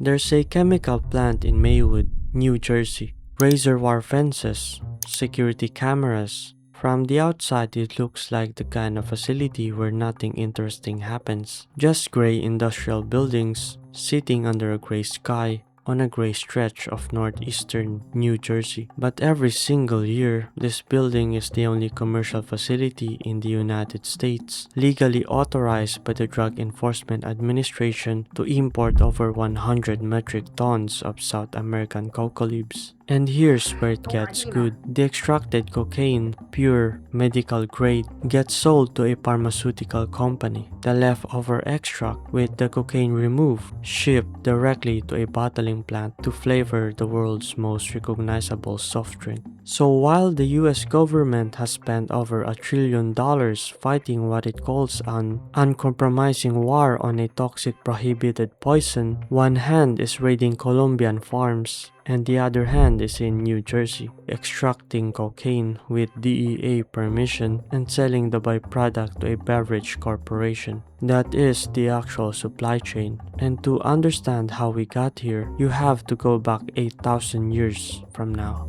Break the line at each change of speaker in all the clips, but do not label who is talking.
There's a chemical plant in Maywood, New Jersey. Razor wire fences, security cameras. From the outside, it looks like the kind of facility where nothing interesting happens. Just gray industrial buildings sitting under a gray sky on a gray stretch of northeastern New Jersey. But every single year, this building is the only commercial facility in the United States legally authorized by the Drug Enforcement Administration to import over 100 metric tons of South American coca leaves. And here's where it gets good. The extracted cocaine, pure, medical grade, gets sold to a pharmaceutical company. The leftover extract with the cocaine removed, shipped directly to a bottling plant to flavor the world's most recognizable soft drink. So while the US government has spent over $1 trillion fighting what it calls an uncompromising war on a toxic prohibited poison, one hand is raiding Colombian farms and the other hand is in New Jersey, extracting cocaine with DEA permission and selling the byproduct to a beverage corporation. That is the actual supply chain. And to understand how we got here, you have to go back 8,000 years from now.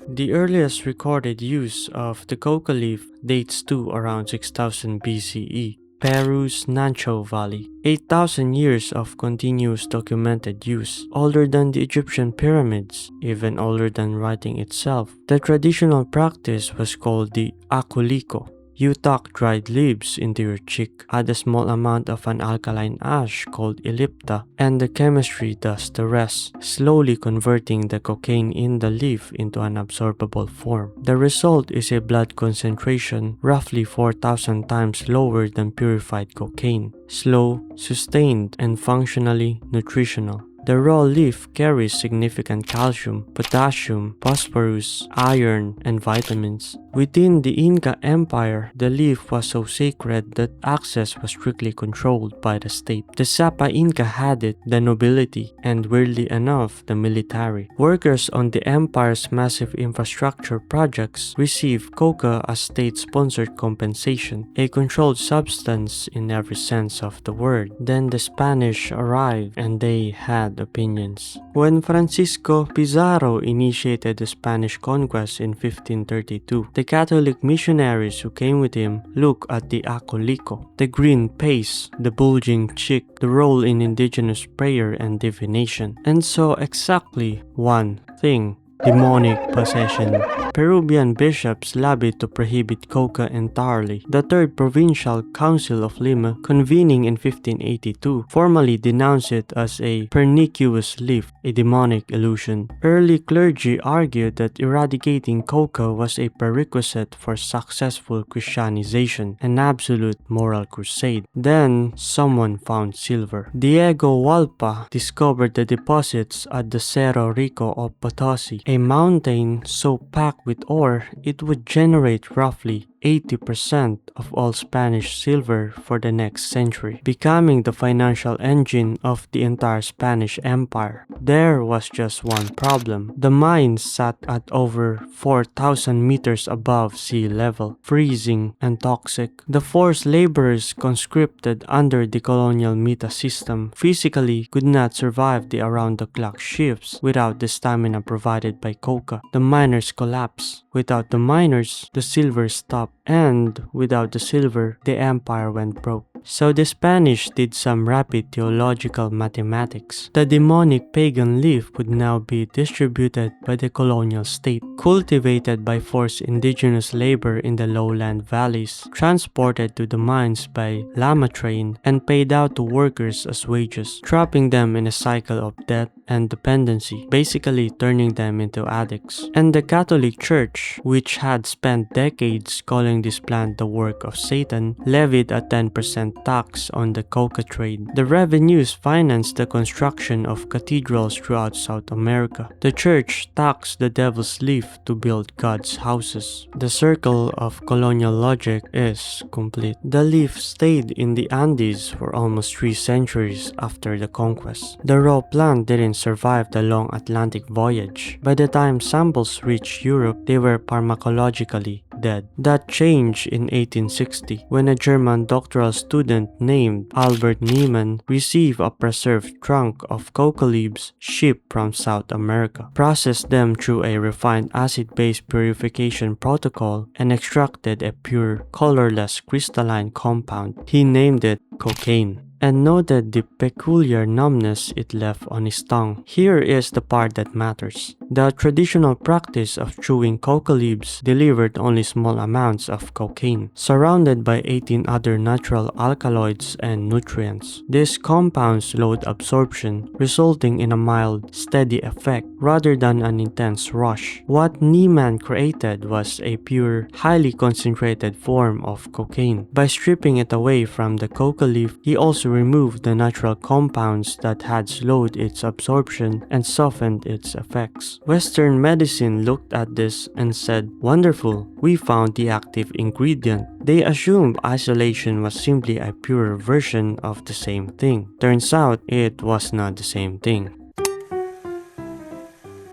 The earliest recorded use of the coca leaf dates to around 6000 BCE. Peru's Nancho Valley. 8,000 years of continuous documented use, older than the Egyptian pyramids, even older than writing itself. The traditional practice was called the akuliko. You tuck dried leaves into your cheek, add a small amount of an alkaline ash called ellipta, and the chemistry does the rest, slowly converting the cocaine in the leaf into an absorbable form. The result is a blood concentration roughly 4,000 times lower than purified cocaine, slow, sustained, and functionally nutritional. The raw leaf carries significant calcium, potassium, phosphorus, iron, and vitamins. Within the Inca Empire, the leaf was so sacred that access was strictly controlled by the state. The Sapa Inca had it, the nobility, and weirdly enough, the military. Workers on the empire's massive infrastructure projects received coca as state-sponsored compensation, a controlled substance in every sense of the word. Then the Spanish arrived and they had opinions. When Francisco Pizarro initiated the Spanish conquest in 1532, the Catholic missionaries who came with him looked at the akuliko, the green paste, the bulging cheek, the role in indigenous prayer and divination, and saw exactly one thing: demonic possession. Peruvian bishops lobbied to prohibit coca entirely. The Third Provincial Council of Lima, convening in 1582, formally denounced it as a pernicious leaf, a demonic illusion. Early clergy argued that eradicating coca was a prerequisite for successful Christianization, an absolute moral crusade. Then, someone found silver. Diego Walpa discovered the deposits at the Cerro Rico of Potosi, a mountain so packed with ore it would generate roughly 80% of all Spanish silver for the next century, becoming the financial engine of the entire Spanish Empire. There was just one problem. The mine sat at over 4,000 meters above sea level, freezing and toxic. The forced laborers conscripted under the colonial mita system physically could not survive the around-the-clock shifts without the stamina provided by coca. The miners collapsed. Without the miners, the silver stopped. And without the silver, the empire went broke. So the Spanish did some rapid theological mathematics. The demonic pagan leaf would now be distributed by the colonial state, cultivated by forced indigenous labor in the lowland valleys, transported to the mines by llama train, and paid out to workers as wages, trapping them in a cycle of debt and dependency, basically turning them into addicts. And the Catholic Church, which had spent decades calling this plant the work of Satan, levied a 10% tax on the coca trade. The revenues financed the construction of cathedrals throughout South America. The church taxed the devil's leaf to build God's houses. The circle of colonial logic is complete. The leaf stayed in the Andes for almost 3 centuries after the conquest. The raw plant didn't survive the long Atlantic voyage. By the time samples reached Europe, they were pharmacologically dead. That changed in 1860 when a German doctoral student named Albert Niemann received a preserved trunk of coca leaves shipped from South America, processed them through a refined acid-base purification protocol, and extracted a pure, colorless crystalline compound. He named it cocaine, and noted the peculiar numbness it left on his tongue. Here is the part that matters. The traditional practice of chewing coca leaves delivered only small amounts of cocaine, surrounded by 18 other natural alkaloids and nutrients. These compounds slowed absorption, resulting in a mild, steady effect rather than an intense rush. What Niemann created was a pure, highly concentrated form of cocaine. By stripping it away from the coca leaf, he also removed the natural compounds that had slowed its absorption and softened its effects. Western medicine looked at this and said, "Wonderful, we found the active ingredient." They assumed isolation was simply a purer version of the same thing. Turns out, it was not the same thing.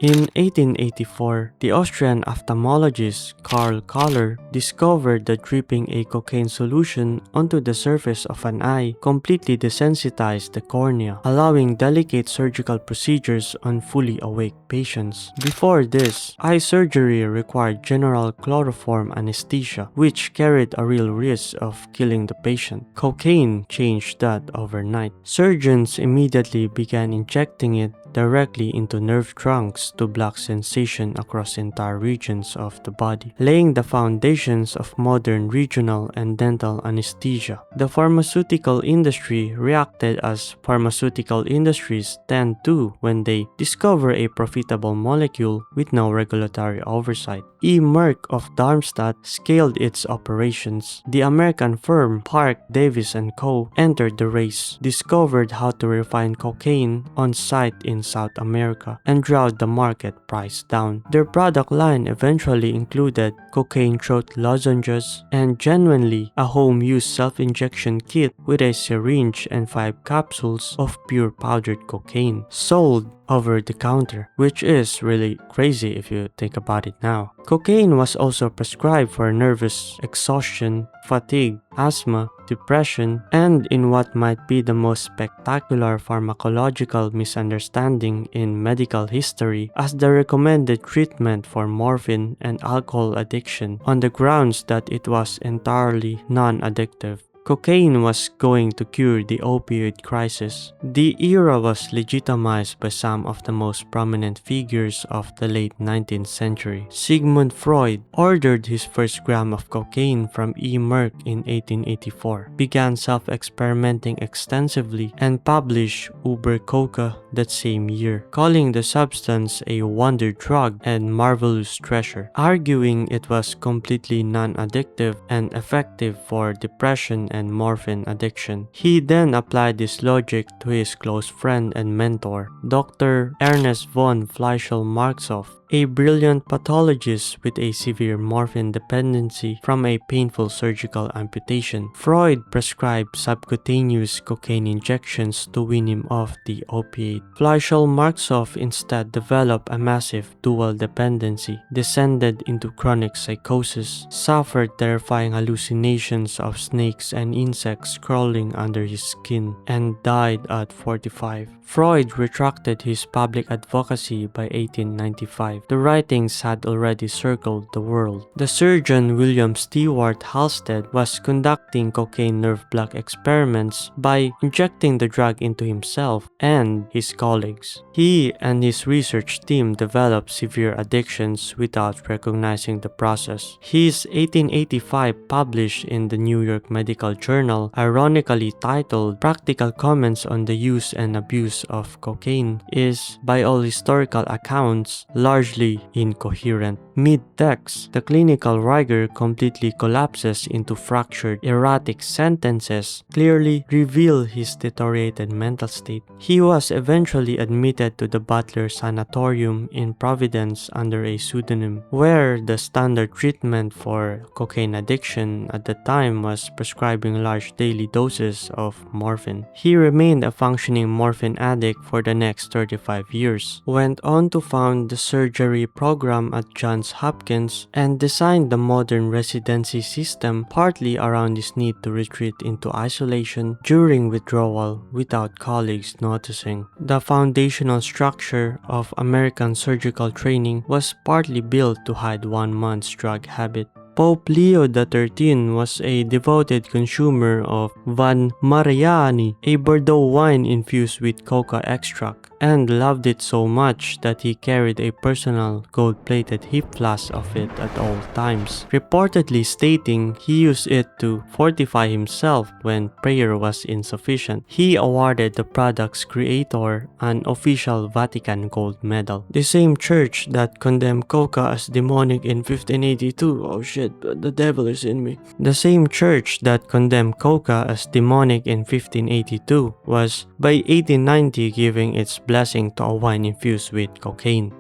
In 1884, the Austrian ophthalmologist Karl Kahler discovered that dripping a cocaine solution onto the surface of an eye completely desensitized the cornea, allowing delicate surgical procedures on fully awake patients. Before this, eye surgery required general chloroform anesthesia, which carried a real risk of killing the patient. Cocaine changed that overnight. Surgeons immediately began injecting it directly into nerve trunks to block sensation across entire regions of the body, laying the foundations of modern regional and dental anesthesia. The pharmaceutical industry reacted as pharmaceutical industries tend to when they discover a profitable molecule with no regulatory oversight. E. Merck of Darmstadt scaled its operations. The American firm Park, Davis & Co. entered the race, discovered how to refine cocaine on site in South America, and drove the market price down. Their product line eventually included cocaine throat lozenges and genuinely a home-use self-injection kit with a syringe and 5 capsules of pure powdered cocaine, sold over the counter, which is really crazy if you think about it now. Cocaine was also prescribed for nervous exhaustion, fatigue, asthma, depression, and in what might be the most spectacular pharmacological misunderstanding in medical history, as the recommended treatment for morphine and alcohol addiction on the grounds that it was entirely non-addictive. Cocaine was going to cure the opioid crisis. The era was legitimized by some of the most prominent figures of the late 19th century. Sigmund Freud ordered his first gram of cocaine from E. Merck in 1884, began self-experimenting extensively, and published Uber Coca that same year, calling the substance a wonder drug and marvelous treasure, arguing it was completely non-addictive and effective for depression and morphine addiction. He then applied this logic to his close friend and mentor, Dr. Ernest von Fleischl-Marxow, a brilliant pathologist with a severe morphine dependency from a painful surgical amputation. Freud prescribed subcutaneous cocaine injections to wean him off the opiate. Fleischl-Marxow instead developed a massive dual dependency, descended into chronic psychosis, suffered terrifying hallucinations of snakes and insects crawling under his skin, and died at 45. Freud retracted his public advocacy by 1895. The writings had already circled the world. The surgeon William Stewart Halsted was conducting cocaine nerve block experiments by injecting the drug into himself and his colleagues. He and his research team developed severe addictions without recognizing the process. His 1885 published in the New York Medical Journal, ironically titled Practical Comments on the Use and Abuse of Cocaine, is, by all historical accounts, largely incoherent. Mid-text, the clinical rigor completely collapses into fractured, erratic sentences, clearly reveal his deteriorated mental state. He was eventually admitted to the Butler Sanatorium in Providence under a pseudonym, where the standard treatment for cocaine addiction at the time was prescribing large daily doses of morphine. He remained a functioning morphine addict for the next 35 years, went on to found the surgery program at Johns Johns Hopkins and designed the modern residency system partly around his need to retreat into isolation during withdrawal without colleagues noticing. The foundational structure of American surgical training was partly built to hide one man's drug habit. Pope Leo XIII was a devoted consumer of Van Mariani, a Bordeaux wine infused with coca extract, and loved it so much that he carried a personal gold-plated hip flask of it at all times, reportedly stating he used it to fortify himself when prayer was insufficient. He awarded the product's creator an official Vatican gold medal. The same church that condemned coca as demonic in 1582, oh shit, the devil is in me. The same church that condemned coca as demonic in 1582 was by 1890 giving its blessing to a wine infused with cocaine.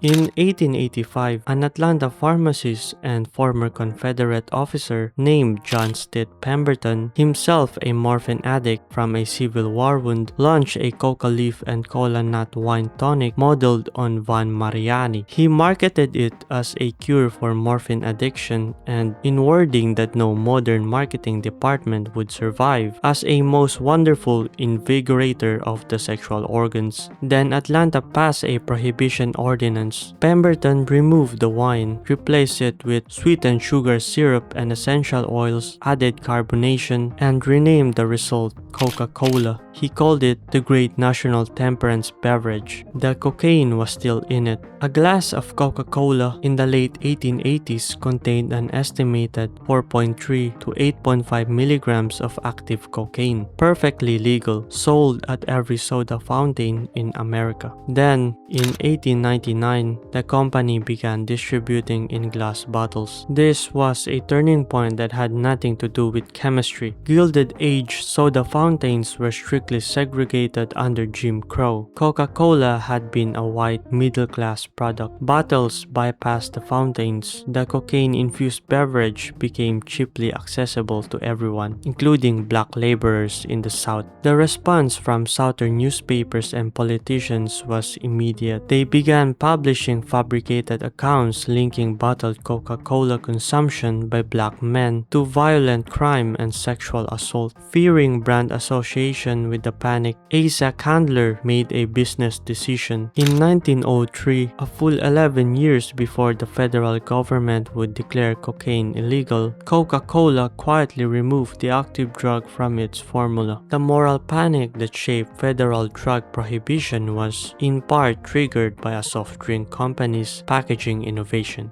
In 1885, an Atlanta pharmacist and former Confederate officer named John Stitt Pemberton, himself a morphine addict from a Civil War wound, launched a coca leaf and cola nut wine tonic modeled on Van Mariani. He marketed it as a cure for morphine addiction and, in wording that no modern marketing department would survive, as a most wonderful invigorator of the sexual organs. Then Atlanta passed a prohibition ordinance. Pemberton removed the wine, replaced it with sweetened sugar syrup and essential oils, added carbonation, and renamed the result Coca-Cola. He called it the great national temperance beverage. The cocaine was still in it. A glass of Coca-Cola in the late 1880s contained an estimated 4.3 to 8.5 milligrams of active cocaine, perfectly legal, sold at every soda fountain in America. Then, in 1899, the company began distributing in glass bottles. This was a turning point that had nothing to do with chemistry. Gilded Age soda fountains were strictly segregated under Jim Crow. Coca-Cola had been a white middle-class product. Bottles bypassed the fountains. The cocaine-infused beverage became cheaply accessible to everyone, including black laborers in the South. The response from Southern newspapers and politicians was immediate. They began publishing fabricated accounts linking bottled Coca-Cola consumption by black men to violent crime and sexual assault. Fearing brand association with the panic, Asa Candler made a business decision. In 1903, a full 11 years before the federal government would declare cocaine illegal, Coca-Cola quietly removed the active drug from its formula. The moral panic that shaped federal drug prohibition was in part triggered by a soft drink company's packaging innovation.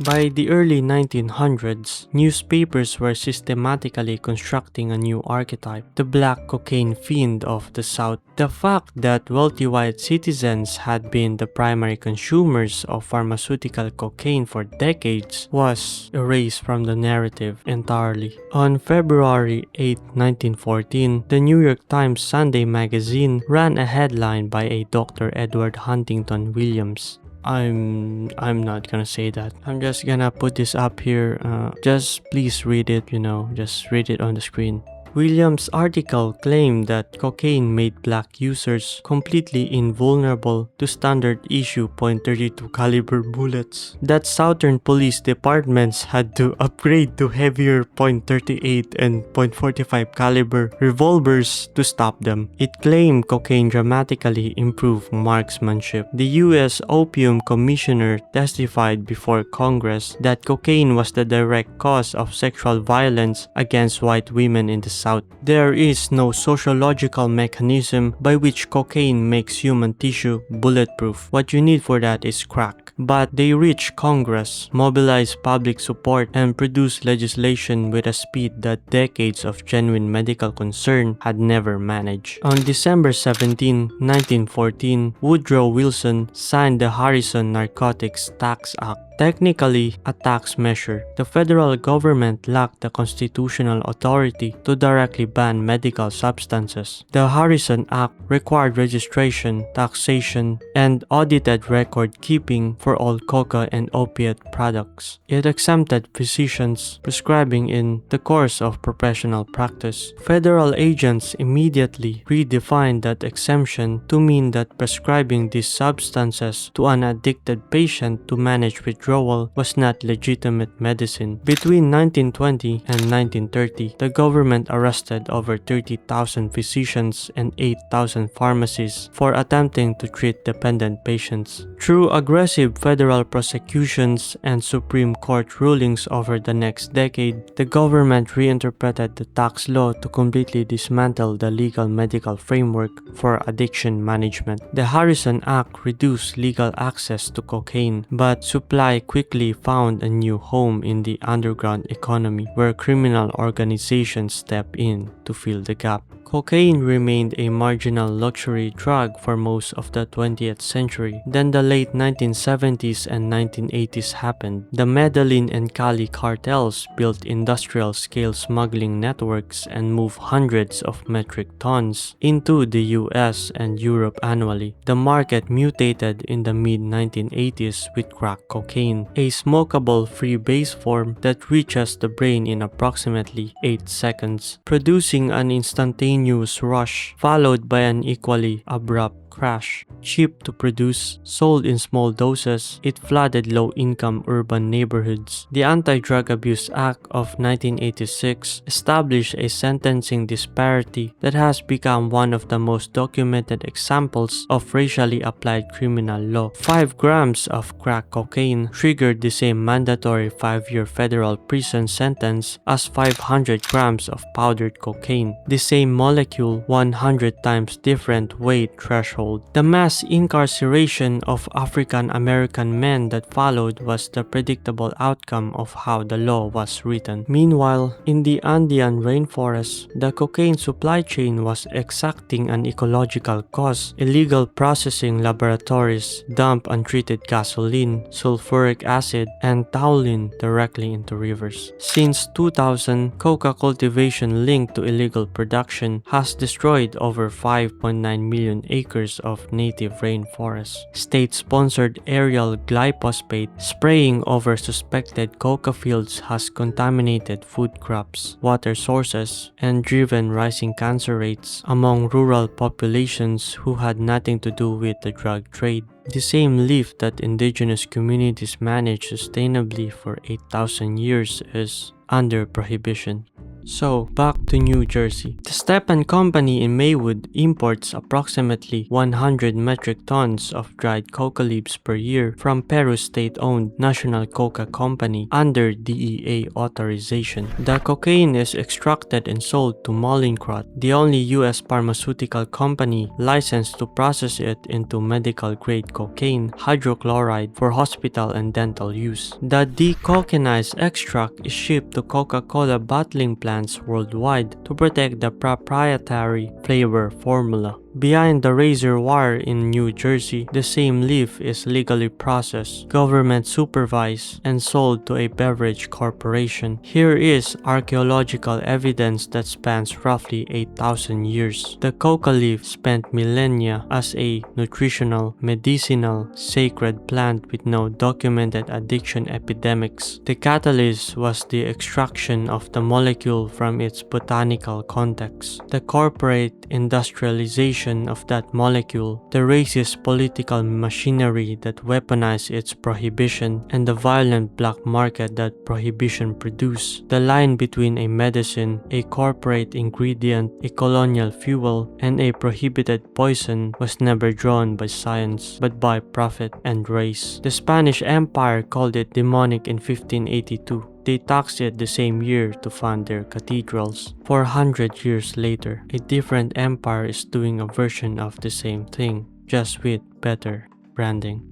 By the early 1900s, newspapers were systematically constructing a new archetype, the black cocaine fiend of the South. The fact that wealthy white citizens had been the primary consumers of pharmaceutical cocaine for decades was erased from the narrative entirely. On February 8, 1914, the New York Times Sunday magazine ran a headline by a Dr. Edward Huntington Williams. I'm not gonna say that. I'm just gonna put this up here. Just please read it, just read it on the screen. Williams' article claimed that cocaine made black users completely invulnerable to standard issue .32 caliber bullets, that Southern police departments had to upgrade to heavier .38 and .45 caliber revolvers to stop them. It claimed cocaine dramatically improved marksmanship. The U.S. Opium Commissioner testified before Congress that cocaine was the direct cause of sexual violence against white women in the South. There is no sociological mechanism by which cocaine makes human tissue bulletproof. What you need for that is crack. But they reached Congress, mobilized public support, and produced legislation with a speed that decades of genuine medical concern had never managed. On December 17, 1914, Woodrow Wilson signed the Harrison Narcotics Tax Act, technically a tax measure. The federal government lacked the constitutional authority to directly ban medical substances. The Harrison Act required registration, taxation, and audited record keeping for all coca and opiate products. It exempted physicians prescribing in the course of professional practice. Federal agents immediately redefined that exemption to mean that prescribing these substances to an addicted patient to manage withdrawal was not legitimate medicine. Between 1920 and 1930, the government arrested over 30,000 physicians and 8,000 pharmacists for attempting to treat dependent patients. Through aggressive federal prosecutions and Supreme Court rulings over the next decade, the government reinterpreted the tax law to completely dismantle the legal medical framework for addiction management. The Harrison Act reduced legal access to cocaine, but supply quickly found a new home in the underground economy, where criminal organizations stepped in to fill the gap. Cocaine remained a marginal luxury drug for most of the 20th century. Then the late 1970s and 1980s happened. The Medellin and Cali cartels built industrial-scale smuggling networks and moved hundreds of metric tons into the US and Europe annually. The market mutated in the mid-1980s with crack cocaine, a smokable free base form that reaches the brain in approximately 8 seconds, producing an instantaneous rush followed by an equally abrupt crash. Cheap to produce, sold in small doses, it flooded low-income urban neighborhoods. The Anti-Drug Abuse Act of 1986 established a sentencing disparity that has become one of the most documented examples of racially applied criminal law. 5 grams of crack cocaine triggered the same mandatory 5-year federal prison sentence as 500 grams of powdered cocaine, the same molecule 100 times different weight threshold. The mass incarceration of African American men that followed was the predictable outcome of how the law was written. Meanwhile, in the Andean rainforest, the cocaine supply chain was exacting an ecological cost. Illegal processing laboratories dump untreated gasoline, sulfuric acid, and toluene directly into rivers. Since 2000, coca cultivation linked to illegal production has destroyed over 5.9 million acres of native rainforests. State-sponsored aerial glyphosate spraying over suspected coca fields has contaminated food crops, water sources, and driven rising cancer rates among rural populations who had nothing to do with the drug trade. The same leaf that indigenous communities managed sustainably for 8,000 years is under prohibition. So, back to New Jersey. The Stepan Company in Maywood imports approximately 100 metric tons of dried coca leaves per year from Peru's state-owned National Coca Company under DEA authorization. The cocaine is extracted and sold to Mallinckrodt, the only U.S. pharmaceutical company licensed to process it into medical-grade cocaine hydrochloride for hospital and dental use. The decocainized extract is shipped to Coca-Cola bottling plants worldwide to protect the proprietary flavor formula. Behind the razor wire in New Jersey, the same leaf is legally processed, government supervised, and sold to a beverage corporation. Here is archaeological evidence that spans roughly 8,000 years. The coca leaf spent millennia as a nutritional, medicinal, sacred plant with no documented addiction epidemics. The catalyst was the extraction of the molecule from its botanical context. The corporate industrialization of that molecule, the racist political machinery that weaponized its prohibition, and the violent black market that prohibition produced. The line between a medicine, a corporate ingredient, a colonial fuel, and a prohibited poison was never drawn by science, but by profit and race. The Spanish Empire called it demonic in 1582. They taxed it the same year to fund their cathedrals. 400 years later, a different empire is doing a version of the same thing, just with better branding.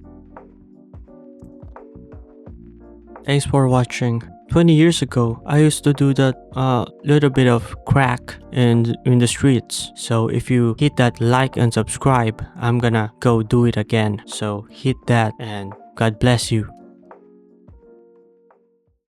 Thanks for watching. 20 years ago, I used to do that little bit of crack in the streets. So if you hit that like and subscribe, I'm gonna go do it again. So hit that and God bless you.